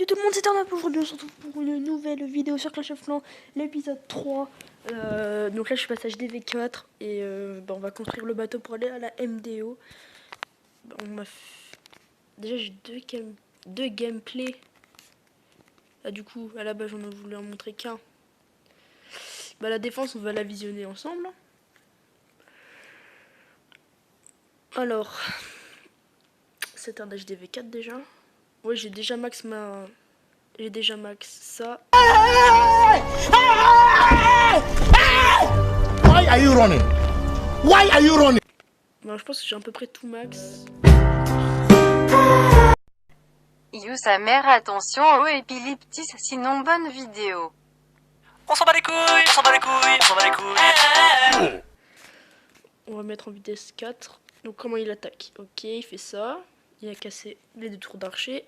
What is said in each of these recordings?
Salut tout le monde, c'est Arnaud. Aujourd'hui on se retrouve pour une nouvelle vidéo sur Clash of Clans, l'épisode 3. Donc là je suis passage DV4 et on va construire le bateau pour aller à la MDO. Déjà j'ai deux gameplays. Du coup à la base j'en ai voulu en montrer qu'un. La défense on va la visionner ensemble. Alors c'est un HDV4 déjà. Ouais, j'ai déjà max ça. Why are you running? Why are you running? Bon, je pense que j'ai à peu près tout max. You sa mère, attention au épileptis, sinon bonne vidéo. On s'en bat les couilles, on s'en bat les couilles, on s'en bat les couilles. On va mettre en vitesse 4. Donc comment il attaque? Ok, il fait ça. Il a cassé les deux tours d'archer.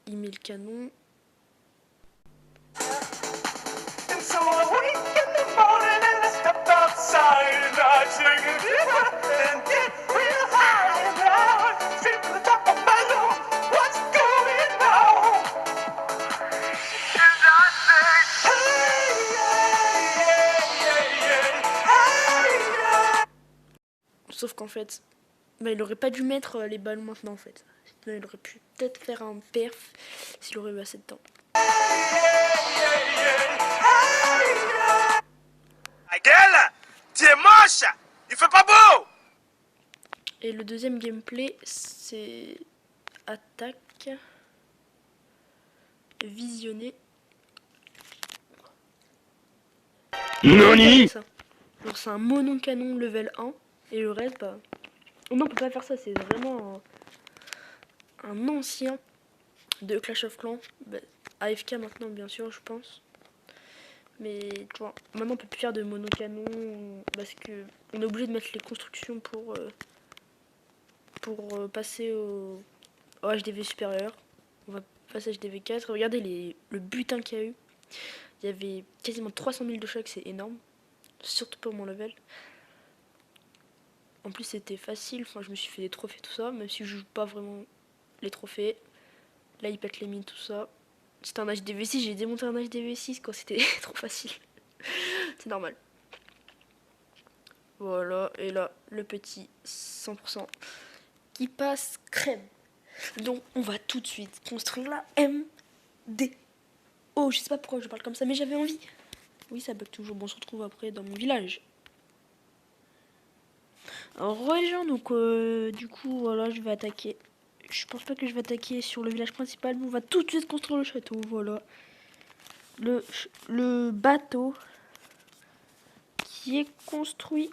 Il met le canon. Sauf qu'en fait, il aurait pas dû mettre les ballons maintenant en fait. Sinon, il aurait pu peut-être faire un perf s'il aurait eu assez de temps. Gueule, tu es moche, il fait pas beau. Et le deuxième gameplay, c'est attaque, visionner. Nani? Alors c'est un monocanon level 1 et le reste, bah... Non, on peut pas faire ça, c'est vraiment un ancien de Clash of Clans. AFK maintenant, bien sûr, je pense. Mais tu vois, maintenant on peut plus faire de monocanon parce que on est obligé de mettre les constructions pour passer au HDV supérieur. On va passer HDV 4. Regardez le butin qu'il y a eu. Il y avait quasiment 300 000 de choc, c'est énorme. Surtout pour mon level. En plus c'était facile, enfin je me suis fait des trophées tout ça, même si je joue pas vraiment les trophées. Là il pète les mines tout ça. C'était un HDV6, j'ai démonté un HDV6 quand c'était trop facile. C'est normal. Voilà, et là le petit 100% qui passe crème. Donc on va tout de suite construire la MD. Oh, je sais pas pourquoi je parle comme ça, mais j'avais envie. Oui, ça bug toujours. Bon, on se retrouve après dans mon village. Alors, les gens, donc du coup, voilà, je vais attaquer. Je pense pas que je vais attaquer sur le village principal, mais on va tout de suite construire le château. Voilà. Le bateau qui est construit.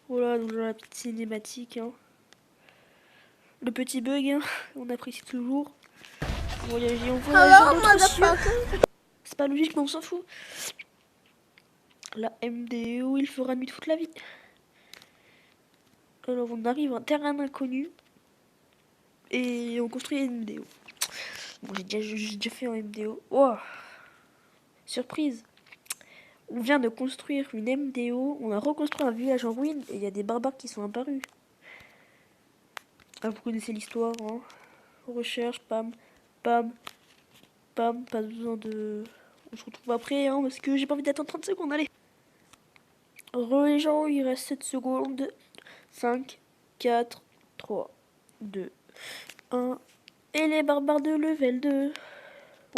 Voilà, donc la petite cinématique. Hein. Le petit bug, hein, on apprécie toujours. Voyager, on voyage. C'est pas logique, mais on s'en fout. La MDO, il fera nuit toute la vie. Alors on arrive à un terrain inconnu et on construit une MDO. Bon, j'ai déjà fait un MDO. Oh, surprise! On vient de construire une MDO. On a reconstruit un village en ruine et il y a des barbares qui sont apparus. Ah, vous connaissez l'histoire, hein? Recherche, pam, pam, pam. Pas besoin de. On se retrouve après, hein, parce que j'ai pas envie d'attendre 30 secondes. Allez! Les gens, il reste 7 secondes. 5, 4, 3, 2, 1. Et les barbares de level 2.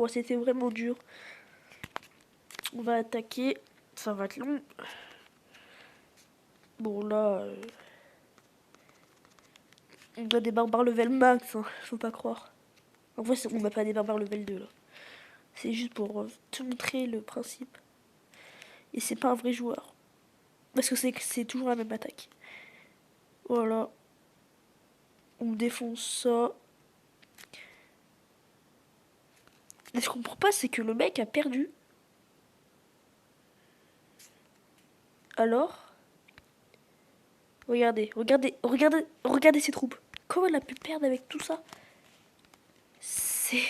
Oh, c'était vraiment dur. On va attaquer. Ça va être long. Bon, là... on a des barbares level max. Hein, faut pas croire. En vrai, on n'a pas des barbares level 2, là. C'est juste pour te montrer le principe. Et c'est pas un vrai joueur. Parce que c'est toujours la même attaque. Voilà. On défonce ça. Et ce qu'on comprend pas, c'est que le mec a perdu. Alors, regardez ses troupes. Comment elle a pu perdre avec tout ça? C'est...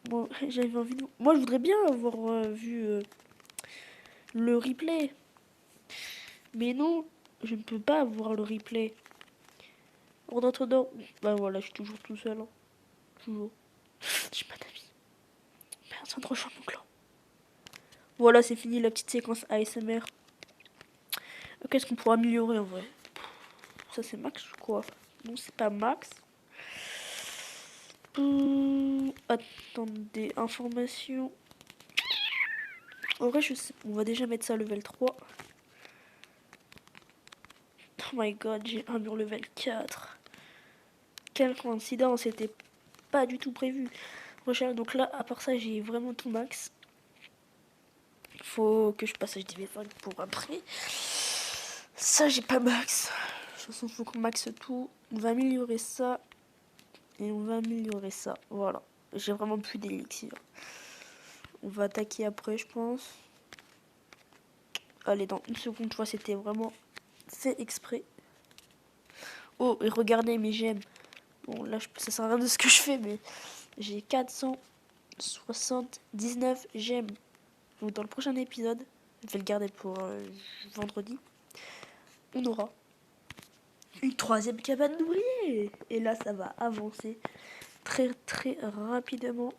Bon, j'avais envie de... Moi, je voudrais bien avoir vu le replay. Mais non, Je ne peux pas voir le replay. En attendant, bah voilà, je suis toujours tout seul. Hein. Toujours. J'ai pas d'avis. Personne ne rejoint mon clan. Voilà, c'est fini la petite séquence ASMR. Qu'est-ce qu'on pourra améliorer en vrai? Ça c'est max ou quoi? Non, c'est pas max. Attendez, information. En vrai, je sais, on va déjà mettre ça level 3. Oh my god, j'ai un mur level 4. Quelle coïncidence, c'était pas du tout prévu. Recherche, donc là, à part ça, j'ai vraiment tout max. Faut que je passe HDV5 pour après. Ça, j'ai pas max. De toute façon, faut qu'on maxe tout. On va améliorer ça. Et on va améliorer ça. Voilà. J'ai vraiment plus d'élixir. On va attaquer après, je pense. Allez, dans une seconde, tu vois, c'était vraiment fait exprès. Oh, et regardez mes gemmes. Bon, là, ça sert à rien de ce que je fais, mais j'ai 479 gemmes. Donc, dans le prochain épisode, je vais le garder pour vendredi, on aura une 3e cabane d'ouvriers. Et là, ça va avancer très très rapidement.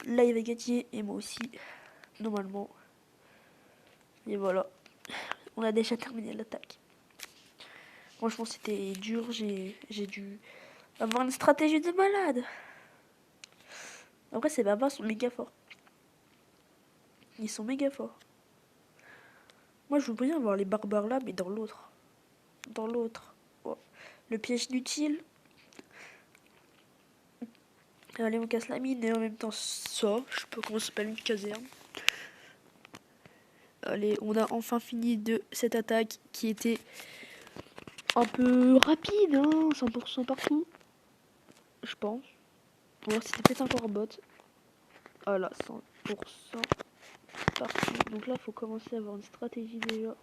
Là, il va gagner et moi aussi, normalement. Et voilà, on a déjà terminé l'attaque. Franchement, c'était dur. J'ai dû avoir une stratégie de malade. Après, ces barbares sont méga forts. Ils sont méga forts. Moi, je veux bien avoir les barbares là, mais dans l'autre. Dans l'autre. Oh. Le piège inutile. Allez, on casse la mine et en même temps ça. Je sais pas comment ça s'appelle, une caserne. Allez, on a enfin fini de cette attaque qui était un peu rapide, hein, 100% partout. Je pense. Bon, c'était peut-être encore un bot. Voilà, 100% partout. Donc là, il faut commencer à avoir une stratégie déjà.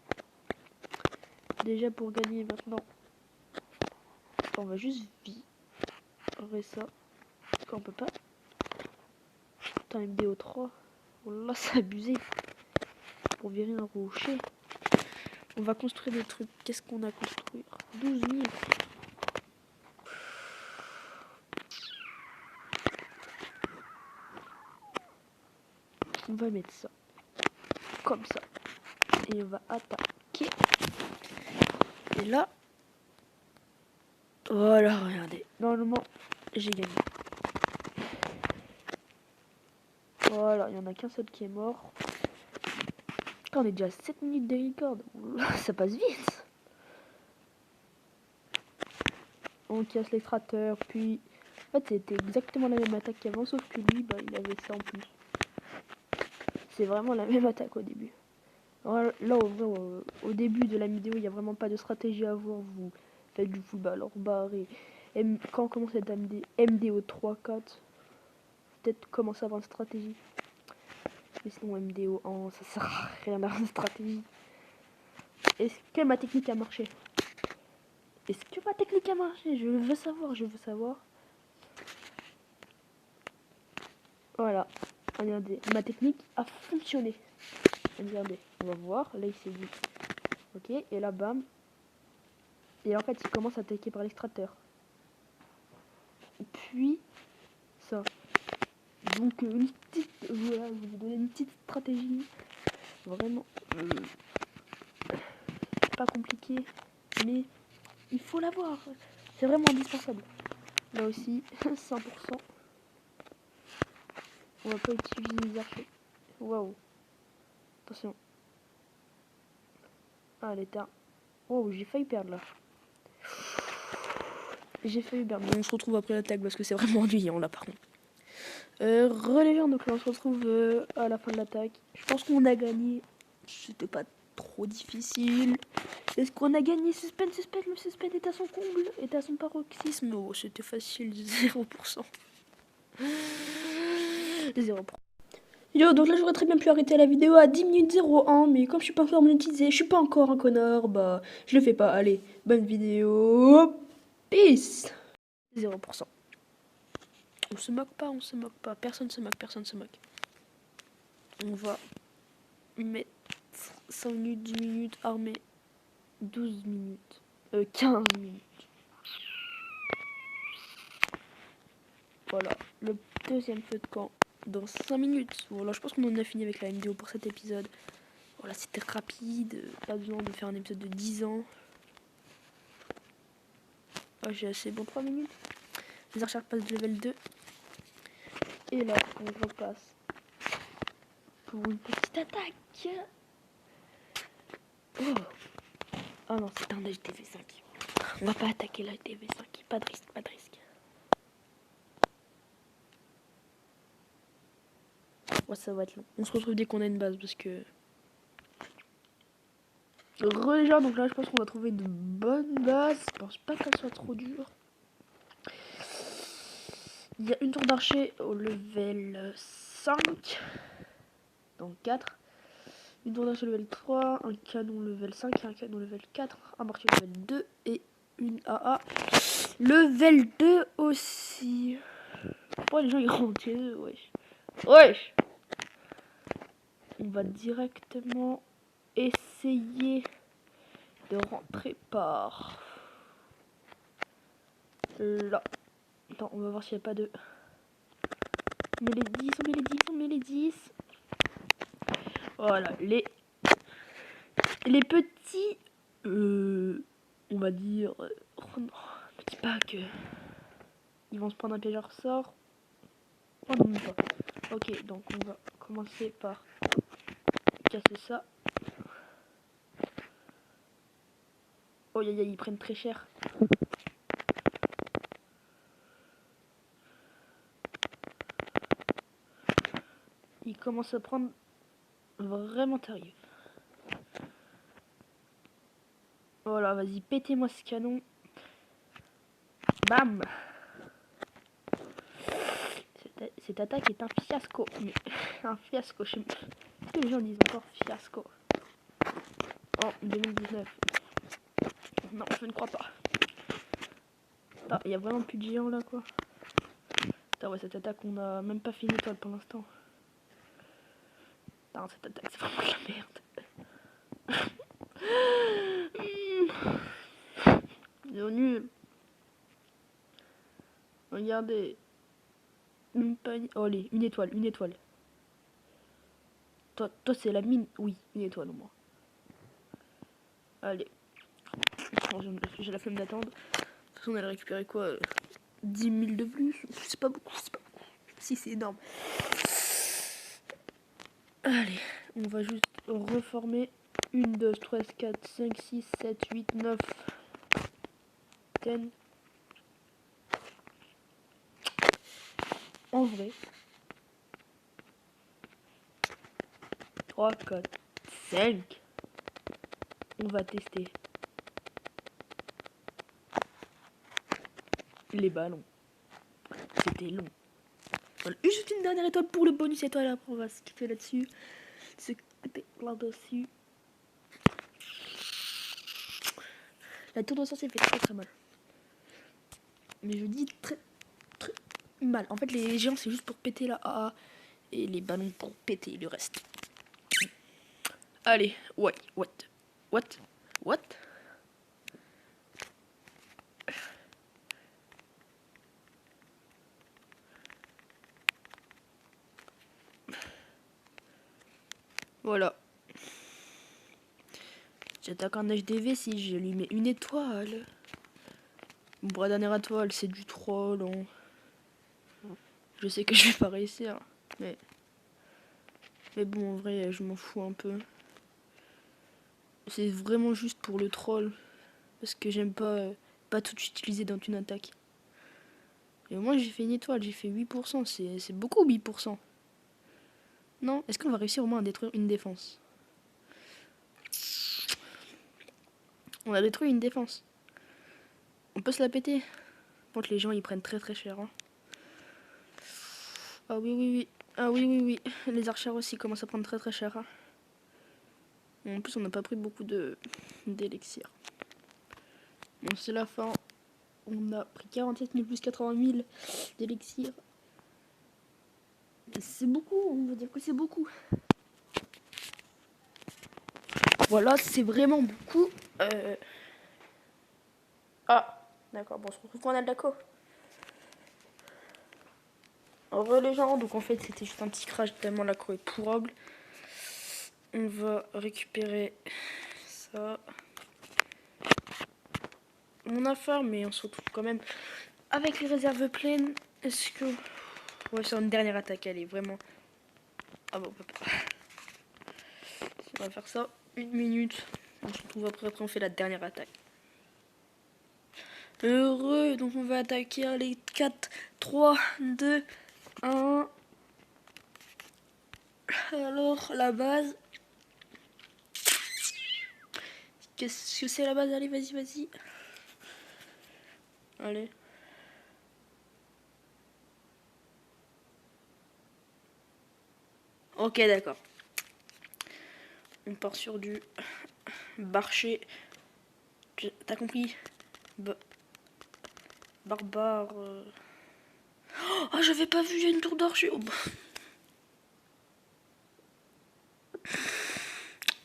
Déjà pour gagner maintenant. On va juste virer ça. Quand on peut pas. Putain, MDO 3. Oh là, c'est abusé. Pour virer un rocher. On va construire des trucs. Qu'est-ce qu'on a à construire? 12 000. On va mettre ça. Comme ça. Et on va attaquer. Et là. Voilà, regardez. Normalement, j'ai gagné. Voilà, il n'y en a qu'un seul qui est mort. On est déjà à 7 minutes de record. Ça passe vite. On casse l'extracteur, puis... En fait, c'était exactement la même attaque qu'avant, sauf que lui, bah, il avait ça en plus. C'est vraiment la même attaque au début. Alors, là, au début de la vidéo, il n'y a vraiment pas de stratégie à avoir. Vous faites du football hors barre et quand on commence à être MDO 3, 4, peut-être commencer à avoir une stratégie. Mais sinon, MDO 1, ça sert à rien d'avoir une stratégie. Est-ce que ma technique a marché? Est-ce que ma technique a marché? Je veux savoir, je veux savoir. Voilà. Regardez, ma technique a fonctionné. Regardez, on va voir. Là, il s'est dit. Ok, et là, bam. Et en fait, il commence à attaquer par l'extracteur. Puis, ça. Donc, une petite. Voilà, je vais vous donner une petite stratégie. Vraiment. Pas compliqué. Mais il faut l'avoir. C'est vraiment indispensable. Là aussi, 100%. On va pas utiliser les archers. Waouh. Attention. Ah, l'état. Waouh, j'ai failli perdre là. J'ai failli perdre. Mais on se retrouve après l'attaque parce que c'est vraiment ennuyant là par contre. Relégeant, donc là on se retrouve à la fin de l'attaque. Je pense qu'on a gagné. C'était pas trop difficile. Est-ce qu'on a gagné? Suspense, le suspense est à son comble, est à son paroxysme. Oh, c'était facile, 0%. 0%. Yo, donc là j'aurais très bien pu arrêter la vidéo à 10 minutes 01, mais comme je suis pas encore monétisé, je suis pas encore un connard, bah je le fais pas. Allez, bonne vidéo. Peace. 0%. On se moque pas, on se moque pas. Personne se moque, personne se moque. On va mettre 5 minutes, 10 minutes armée. 12 minutes. 15 minutes. Voilà, le deuxième feu de camp dans 5 minutes. Voilà, je pense qu'on en a fini avec la vidéo pour cet épisode. Voilà, c'était rapide, pas besoin de faire un épisode de 10 ans. Ah, j'ai assez bon, 3 minutes. Les archers passent de level 2. Et là, on repasse pour une petite attaque. Oh, oh non, c'est un HDV5. On va pas attaquer la HDV5. Pas de risque, pas de risque. Ouais, ça va être long. On se retrouve dès qu'on a une base parce que... Déjà, donc là, je pense qu'on va trouver de bonnes bases. Je pense pas qu'elle soit trop dure. Il y a une tour d'archer au level 5. Donc 4. Une tour d'archer level 3. Un canon level 5. Un canon level 4. Un mortier level 2. Et une AA level 2 aussi. Pourquoi les gens ils rentrent chez eux? Wesh. Wesh. On va directement essayer de rentrer par là. Attends, on va voir s'il n'y a pas de... On met les 10, on met les 10, on met les 10. Voilà, les petits... on va dire... oh non, ne dis pas que... Ils vont se prendre un piège à ressort. Oh non, même pas. Ok, donc on va commencer par casser ça. Oh, ils prennent très cher. Ils commencent à prendre vraiment tarif. Voilà, vas-y, pétez-moi ce canon. Bam! Cette attaque est un fiasco. Mais un fiasco, je sais pas. Est-ce que les gens disent encore fiasco en 2019? Non, je ne crois pas. Ah, il y a vraiment plus de géants là, quoi. Putain, ouais, cette attaque, on a même pas fait une étoile pour l'instant. Putain, cette attaque, c'est vraiment de la merde. C'est nul. Regardez. Une panier. Oh, allez, une étoile, une étoile. Toi c'est la mine. Oui, une étoile au moins. Allez. Oh, j'ai la flemme d'attendre. De toute façon, on allait récupérer quoi 10 000 de plus. C'est pas beaucoup, c'est pas beaucoup. Si, c'est énorme. Allez, on va juste reformer. 1, 2, 3, 4, 5, 6, 7, 8, 9, 10. En vrai, 3, 4, 5. On va tester les ballons. C'était long. Voilà. Et juste une dernière étoile pour le bonus étoile. Après, on va se kiffer là-dessus. Se kiffer là-dessus. La tour de sorcier fait très très mal. Mais je dis très très mal. En fait, les géants, c'est juste pour péter la AA. Et les ballons pour péter le reste. Allez, ouais, what? Voilà. J'attaque un HDV si je lui mets une étoile. Bon, la dernière étoile, c'est du troll. Hein. Je sais que je vais pas réussir. Mais bon, en vrai, je m'en fous un peu. C'est vraiment juste pour le troll. Parce que j'aime pas tout utiliser dans une attaque. Et au moins, j'ai fait une étoile. J'ai fait 8%. C'est beaucoup, 8%. Non? Est-ce qu'on va réussir au moins à détruire une défense? On a détruit une défense. On peut se la péter. Par contre, les gens, ils prennent très très cher. Hein. Ah oui. Ah oui. Les archers aussi commencent à prendre très très cher. Hein. En plus, on n'a pas pris beaucoup d'élixir. Bon, c'est la fin. On a pris 47 000 plus 80 000 d'élixir. C'est beaucoup, on va dire que c'est beaucoup. Voilà, c'est vraiment beaucoup. Ah, d'accord, bon, on se retrouve quand on a de la co. En vrai, les gens, donc en fait, c'était juste un petit crash tellement la co est pourrable. On va récupérer ça. Mon affaire, mais on se retrouve quand même avec les réserves pleines. Est-ce que... Ouais, c'est une dernière attaque, elle est vraiment... Ah bon, on peut pas. On va faire ça 1 minute. On se retrouve après on fait la dernière attaque. Heureux, donc on va attaquer. Allez, 4, 3, 2, 1. Alors, la base. Qu'est-ce que c'est la base? Allez, vas-y, vas-y. Allez. Ok, d'accord. On part sur du marché. T'as compris? Barbare. Oh, j'avais pas vu, il y a une tour d'archer. Oh,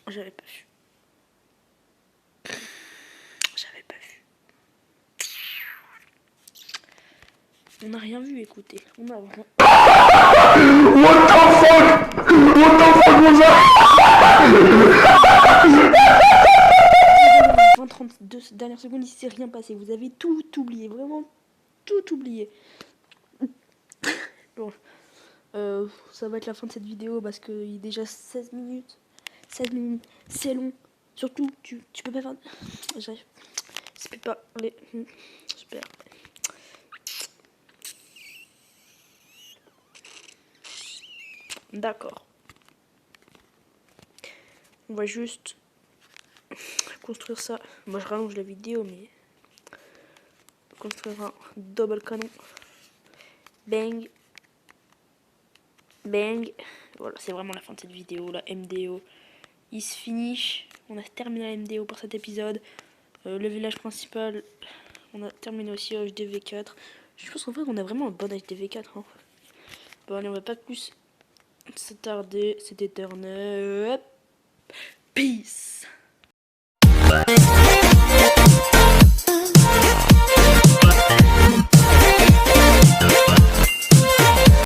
j'avais pas vu. J'avais pas vu. On n'a rien vu, écoutez. On a rien. What the fuck? What the fuck was that? 20-32 dernières secondes, il s'est rien passé. Vous avez tout oublié, vraiment tout oublié. Bon, ça va être la fin de cette vidéo parce qu'il est déjà 16 minutes. 16 minutes, c'est long. Surtout, tu peux pas faire... J'arrive. Je peux pas... Allez, super. D'accord. On va juste construire ça. Moi, je rallonge la vidéo, mais... Construire un double canon. Bang. Bang. Voilà, c'est vraiment la fin de cette vidéo. La MDO is finish. On a terminé la MDO pour cet épisode. Le village principal, on a terminé aussi HDV4. Je pense qu'en fait, on a vraiment un bon HDV4. Hein. Bon, allez, on va pas plus s'attarder. C'était éternel. Peace.